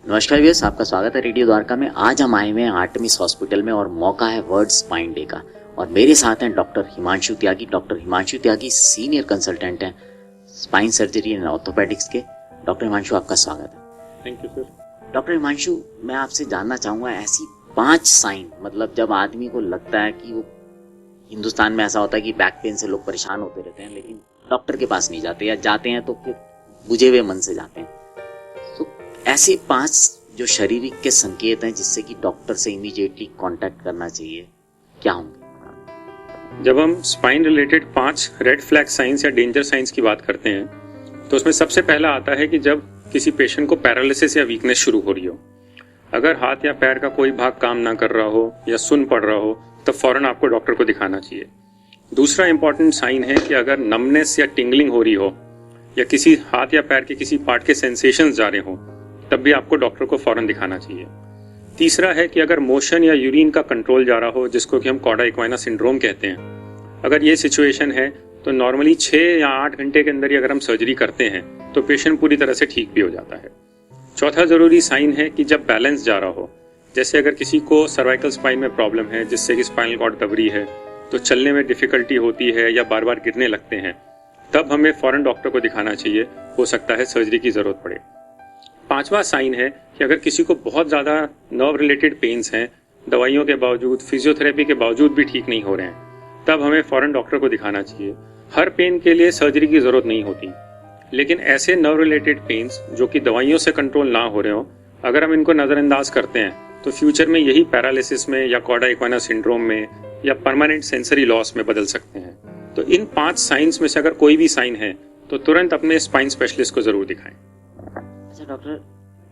नमस्कार व्यूअर्स, आपका स्वागत है रेडियो द्वारका में। आज हम आए हुए हैं आर्टेमिस हॉस्पिटल में और मौका है वर्ल्ड स्पाइन डे का। और मेरे साथ हैं डॉक्टर हिमांशु त्यागी। डॉक्टर हिमांशु त्यागी सीनियर कंसल्टेंट हैं स्पाइन सर्जरी एंड ऑर्थोपेडिक्स के। डॉक्टर हिमांशु, आपका स्वागत है। Thank you sir. Doctor Himanshu, मैं आपसे जानना चाहूँगा ऐसी 5 साइन, मतलब जब आदमी को लगता है कि वो, हिंदुस्तान में ऐसा होता है कि बैक पेन से लोग परेशान होते रहते हैं लेकिन डॉक्टर के पास नहीं जाते, या जाते हैं तो फिर बुझे हुए मन से जाते हैं। तो ऐसे 5 जो शारीरिक के संकेत हैं जिससे कि डॉक्टर से इमीडिएटली कांटेक्ट करना चाहिए, क्या होंगे? जब हम spine related 5 red flag science या डेंजर साइंस की बात करते हैं तो उसमें सबसे पहला आता है कि जब किसी पेशेंट को पैरालिसिस या वीकनेस शुरू हो रही हो। अगर हाथ या पैर का कोई भाग काम ना कर रहा हो या सुन पड़ रहा हो तब फौरन आपको डॉक्टर को दिखाना चाहिए। दूसरा इंपॉर्टेंट साइन है कि अगर नमनेस या टिंगलिंग हो रही हो या किसी हाथ या पैर के किसी पार्ट के सेंसेशंस जा रहे हो तब भी आपको डॉक्टर को फौरन दिखाना चाहिए। तीसरा है कि अगर मोशन या यूरिन का कंट्रोल जा रहा हो, जिसको कि हम कॉर्डा इक्वाइना सिंड्रोम कहते हैं, अगर ये सिचुएशन है तो नॉर्मली 6 या 8 घंटे के अंदर ही अगर हम सर्जरी करते हैं तो पेशेंट पूरी तरह से ठीक भी हो जाता है। चौथा जरूरी साइन है कि जब बैलेंस जा रहा हो, जैसे अगर किसी को सर्वाइकल स्पाइन में प्रॉब्लम है जिससे कि स्पाइनल कॉर्ड दबरी है, तो चलने में डिफिकल्टी होती है या बार बार गिरने लगते हैं, तब हमें फौरन डॉक्टर को दिखाना चाहिए। हो सकता है सर्जरी की जरूरत पड़े। 5वां साइन है कि अगर किसी को बहुत ज़्यादा नर्व रिलेटेड पेन्स हैं, दवाइयों के बावजूद, फिजियोथेरेपी के बावजूद भी ठीक नहीं हो रहे हैं, तब हमें फौरन डॉक्टर को दिखाना चाहिए। हर पेन के लिए सर्जरी की ज़रूरत नहीं होती, लेकिन ऐसे नर्व रिलेटेड पेन्स जो कि दवाइयों से कंट्रोल ना हो रहे हो, अगर हम इनको नज़रअंदाज करते हैं तो फ्यूचर में यही पैरालिसिस में या कॉर्डा इक्वाइना सिंड्रोम में या परमानेंट सेंसरी लॉस में बदल सकते हैं। तो इन 5 साइंस में से अगर कोई भी साइन है तो तुरंत अपने स्पाइन स्पेशलिस्ट को जरूर दिखाएं। अच्छा डॉक्टर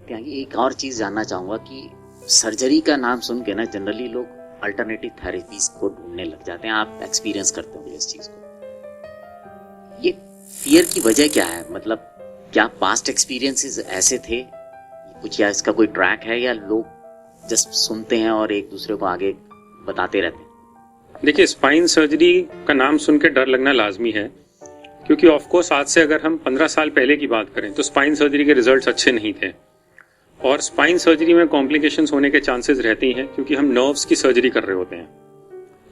त्यागी, एक और चीज जानना चाहूंगा कि सर्जरी का नाम सुन के ना जनरली लोग अल्टरनेटिव थेरेपीज को ढूंढने लग जाते हैं। आप एक्सपीरियंस करते होंगे इस चीज को। ये फियर की वजह क्या है? मतलब क्या पास्ट एक्सपीरियंसेस ऐसे थे कुछ, या इसका कोई ट्रैक है, या लोग जस्ट सुनते हैं और एक दूसरे को आगे बताते रहते हैं? देखिए, स्पाइन सर्जरी का नाम सुन के डर लगना लाजमी है, क्योंकि ऑफकोर्स आज से अगर हम 15 साल पहले की बात करें तो स्पाइन सर्जरी के रिजल्ट्स अच्छे नहीं थे और स्पाइन सर्जरी में कॉम्प्लिकेशंस होने के चांसेस रहते ही हैं, क्योंकि हम नर्व्स की सर्जरी कर रहे होते हैं।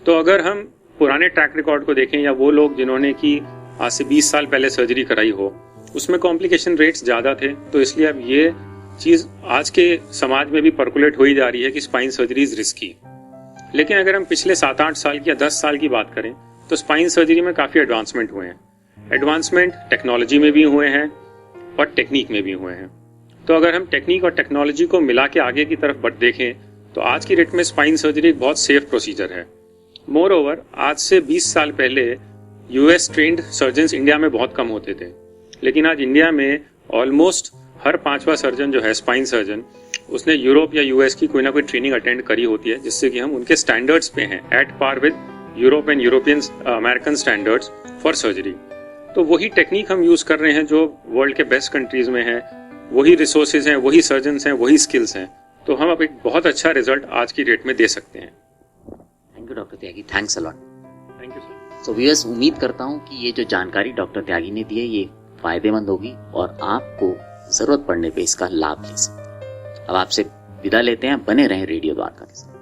तो अगर हम पुराने ट्रैक रिकॉर्ड को देखें या वो लोग जिन्होंने की आज से 20 साल पहले सर्जरी कराई हो, उसमें कॉम्प्लिकेशन रेट्स ज़्यादा थे। तो इसलिए अब ये चीज़ आज के समाज में भी पर्कुलेट हो ही जा रही है कि स्पाइन सर्जरी इज रिस्की। लेकिन अगर हम पिछले 7-8 साल की या 10 साल की बात करें तो स्पाइन सर्जरी में काफ़ी एडवांसमेंट हुए हैं। एडवांसमेंट टेक्नोलॉजी में भी हुए हैं और टेक्निक में भी हुए हैं। तो अगर हम टेक्निक और टेक्नोलॉजी को मिला के आगे की तरफ देखें तो आज की डेट में स्पाइन सर्जरी एक बहुत सेफ प्रोसीजर है। मोर ओवर, आज से 20 साल पहले US ट्रेंड सर्जन्स इंडिया में बहुत कम होते थे, लेकिन आज इंडिया में ऑलमोस्ट हर 5वां सर्जन जो है स्पाइन सर्जन, उसने यूरोप या US की कोई ना कोई ट्रेनिंग अटेंड करी होती है, जिससे कि हम उनके स्टैंडर्ड्स पे हैं, at par with Europe and European American standards for surgery. तो वही टेक्निक हम यूज कर रहे हैं जो वर्ल्ड के बेस्ट कंट्रीज में है, वही रिसोर्सेज हैं, वही सर्जन्स हैं, वही स्किल्स हैं। तो हम अब एक बहुत अच्छा रिजल्ट आज की डेट में दे सकते हैं। Thank you doctor Tyagi, thanks a lot. Thank you sir. So viewers, उम्मीद करता हूँ कि ये जो जानकारी डॉक्टर त्यागी ने दी है ये फायदेमंद होगी और आपको जरूरत पड़ने पे इसका लाभ ले सकते हैं। अब आपसे विदा लेते हैं, बने रहें रेडियो द्वारका के साथ।